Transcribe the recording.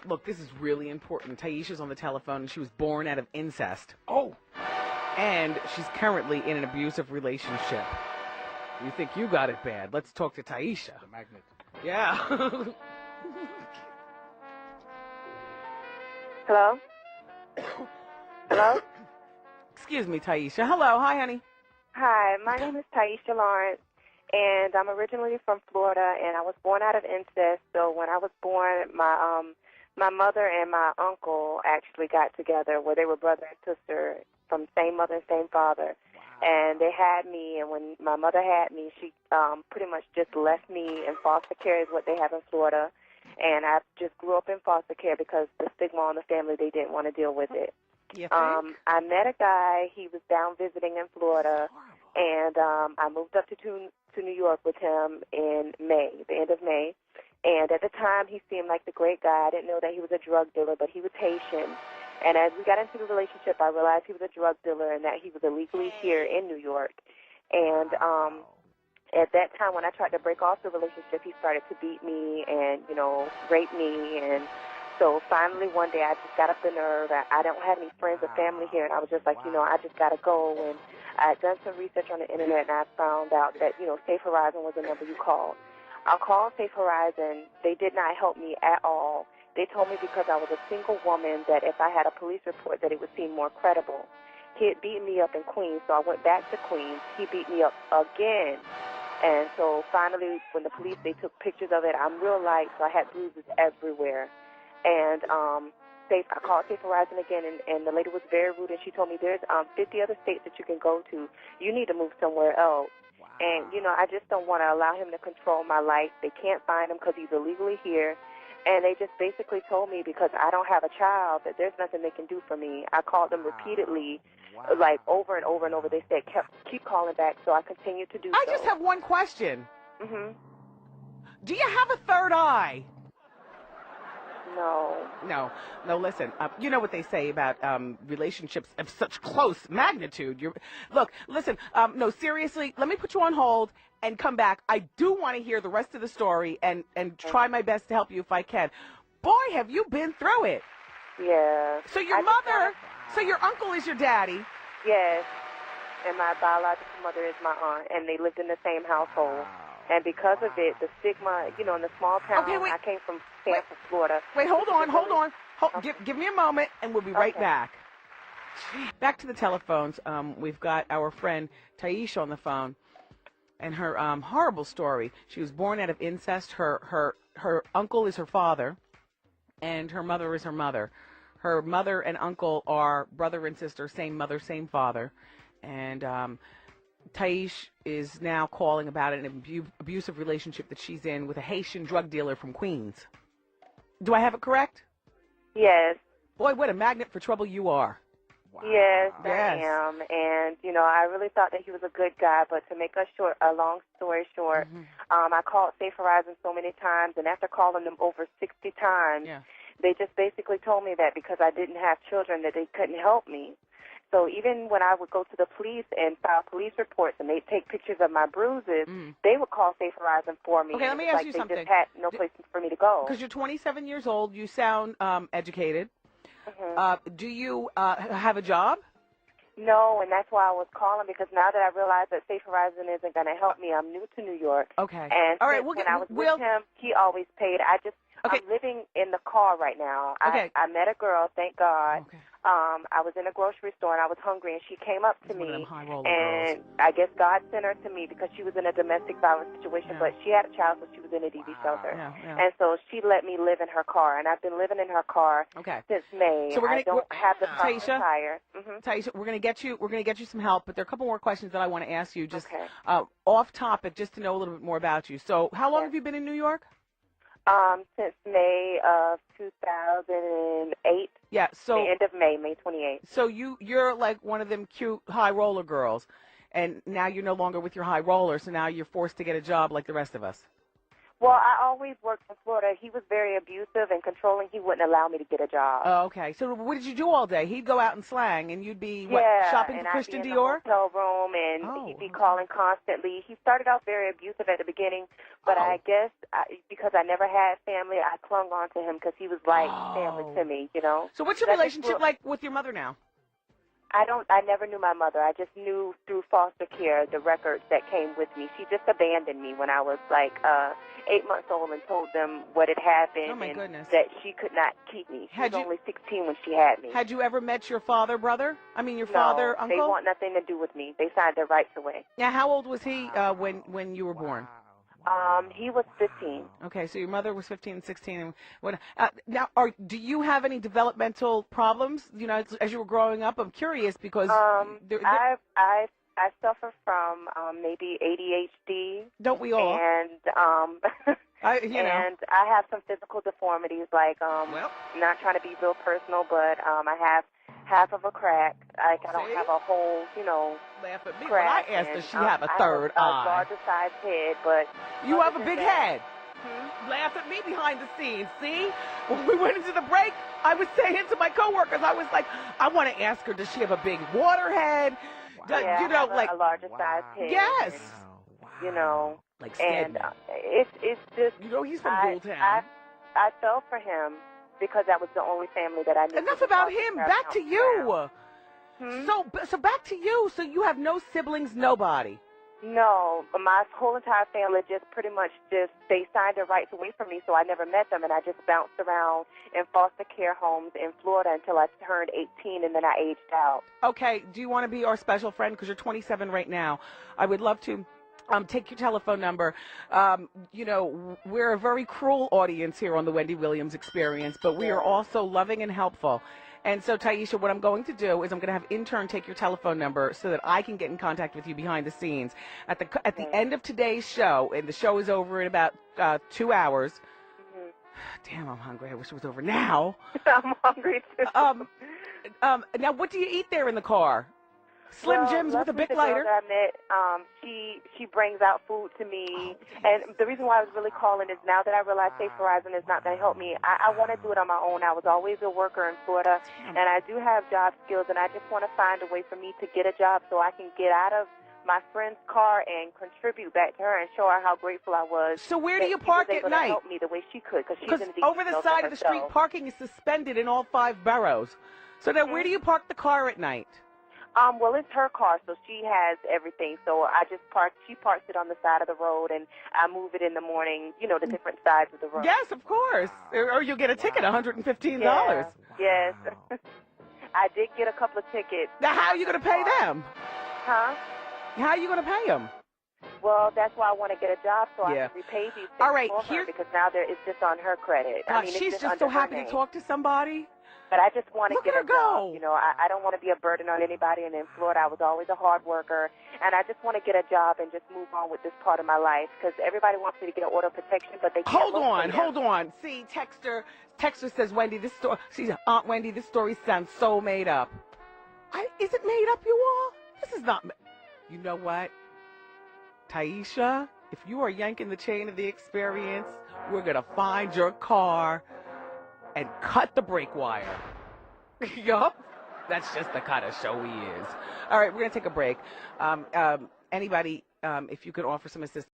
Look, this is really important. Taisha's on the telephone, and she was born out of incest. Oh. And she's currently in an abusive relationship. You think you got it bad. Let's talk to Taisha. The magnet. Yeah. Hello? Hello? Excuse me, Taisha. Hello. Hi, honey. Hi, my name is Taisha Lawrence, and I'm originally from Florida, and I was born out of incest. So when I was born, my mother and my uncle actually got together, where they were brother and sister from the same mother and same father. Wow. And they had me, and when my mother had me, she pretty much just left me in foster care, is what they have in Florida. And I just grew up in foster care because the stigma on the family, they didn't want to deal with it. I met a guy. He was down visiting in Florida, and I moved up to New York with him in May, the end of May. And at the time, he seemed like the great guy. I didn't know that he was a drug dealer, but he was Haitian. And as we got into the relationship, I realized he was a drug dealer and that he was illegally here in New York. And at that time, when I tried to break off the relationship, he started to beat me and, rape me. And so finally one day I just got up the nerve. I don't have any friends or family here, and I was just like, I just got to go. And I had done some research on the internet, and I found out that, Safe Horizon was the number you called. I called Safe Horizon. They did not help me at all. They told me because I was a single woman that if I had a police report that it would seem more credible. He had beaten me up in Queens, so I went back to Queens. He beat me up again. And so finally, when the police, they took pictures of it, I'm real light, so I had bruises everywhere. And I called Safe Horizon again, and the lady was very rude, and she told me there's 50 other states that you can go to. You need to move somewhere else. Wow. And, I just don't want to allow him to control my life. They can't find him because he's illegally here. And they just basically told me because I don't have a child that there's nothing they can do for me. I called them repeatedly, like over and over and over. They said, keep calling back, so I continued to do so. I just have one question. Mm-hmm. Do you have a third eye? No, listen, you know what they say about relationships of such close magnitude. Listen, no, seriously, let me put you on hold and come back. I do want to hear the rest of the story and try my best to help you if I can. Boy, have you been through it. Yeah. So your uncle is your daddy. Yes, and my biological mother is my aunt, and they lived in the same household. And because of it, the stigma, in the small town, I came from Tampa, Florida. Wait, hold on. Give me a moment, and we'll be right back. Back to the telephones. We've got our friend Taisha on the phone, and her horrible story. She was born out of incest. Her uncle is her father, and her mother is her mother. Her mother and uncle are brother and sister, same mother, same father. And Taish is now calling about an abusive relationship that she's in with a Haitian drug dealer from Queens. Do I have it correct? Yes. Boy, what a magnet for trouble you are. Wow. Yes, I am. And, I really thought that he was a good guy, but to make a long story short, I called Safe Horizon so many times, and after calling them over 60 times, they just basically told me that because I didn't have children that they couldn't help me. So even when I would go to the police and file police reports and they'd take pictures of my bruises, they would call Safe Horizon for me. Okay, let me ask you something. They just had no place for me to go. Because you're 27 years old, you sound educated. Do you have a job? No, and that's why I was calling, because now that I realize that Safe Horizon isn't going to help me, I'm new to New York. Okay. And all right, when I was with him, he always paid. I'm living in the car right now. Okay. I met a girl, thank God. Okay. I was in a grocery store, and I was hungry, and she came up to me, and girls. I guess God sent her to me because she was in a domestic violence situation, but she had a child, so she was in a DV shelter. And so she let me live in her car, and I've been living in her car since May. So I don't have the proper tire. Taisha, we're gonna get you some help, but there are a couple more questions that I want to ask you, just off topic, just to know a little bit more about you. So, how long have you been in New York? Since May of 2008. Yeah, so the end of May 28th. So you're like one of them cute high roller girls, and now you're no longer with your high roller, so now you're forced to get a job like the rest of us. Well, I always worked in Florida. He was very abusive and controlling. He wouldn't allow me to get a job. Oh, okay. So what did you do all day? He'd go out and slang, and you'd be shopping for Christian I'd be in Dior? the hotel room, and he'd be calling constantly. He started off very abusive at the beginning, but I guess because I never had family, I clung on to him because he was like family to me, you know. So what's your relationship like with your mother now? I never knew my mother. I just knew through foster care the records that came with me. She just abandoned me when I was like 8 months old and told them what had happened. Oh, my goodness. That she could not keep me. She was only 16 when she had me. Had you ever met your father, brother? I mean, your father, uncle? They want nothing to do with me. They signed their rights away. Now, how old was he when you were born? He was 15. Okay, so your mother was 15 and 16. And when, now, do you have any developmental problems, you know, as you were growing up? I'm curious because... I suffer from maybe ADHD. Don't we all? And and I have some physical deformities, like not trying to be real personal, but I have half of a crack. Like I don't have a whole, you know, laugh at me crack. when I asked, does she have a third eye? I have a larger size head, but you have a big head. Laugh at me behind the scenes. See, when we went into the break, I was saying to my coworkers, I was like, I want to ask her, does she have a big water head? You know, like a larger size head. Yes. You know, like and it's just, you know, he's from Bulltown. I fell for him because that was the only family that I knew. Enough about him. Back to you. So back to you. So you have no siblings, nobody. No, my whole entire family just pretty much they signed their rights away from me, so I never met them, and I just bounced around in foster care homes in Florida until I turned 18, and then I aged out. Okay, do you want to be our special friend? Because you're 27 right now. I would love to take your telephone number. You know, we're a very cruel audience here on the Wendy Williams Experience, but we are also loving and helpful. And so, Taisha, what I'm going to do is I'm going to have intern take your telephone number so that I can get in contact with you behind the scenes. At the end of today's show, and the show is over in about 2 hours. Damn, I'm hungry. I wish it was over now. I'm hungry, too. Now, what do you eat there in the car? Slim Jims with a Bic lighter. The girl that I met, she brings out food to me, and the reason why I was really calling is now that I realize Safe Horizon is not going to help me. I want to do it on my own. I was always a worker in Florida, and I do have job skills, and I just want to find a way for me to get a job so I can get out of my friend's car and contribute back to her and show her how grateful I was. So where do you park at night? Help me the way she could, because she's in the over the side of the street, parking is suspended in all 5 boroughs. So now, where do you park the car at night? Well, it's her car, so she has everything. So I just she parks it on the side of the road, and I move it in the morning, you know, the different sides of the road. Yes, of course. Or you'll get a ticket, $115. Yeah, yes. I did get a couple of tickets. Now, how are you going to pay them? Huh? How are you going to pay them? Well, that's why I want to get a job so I can repay these things all right, for her, because now it's just on her credit. God, she's just so happy to talk to somebody. But I just want to get a job. Go. You know, I don't want to be a burden on anybody. And in Florida, I was always a hard worker. And I just want to get a job and just move on with this part of my life. Because everybody wants me to get order protection, but they can't. Hold on. See, Texter says, Wendy, Aunt Wendy, this story sounds so made up. Is it made up, you all? This is not. You know what? Taisha, if you are yanking the chain of the experience, we're going to find your car and cut the brake wire. Yup. That's just the kind of show he is. All right, we're going to take a break. Anybody, if you could offer some assistance.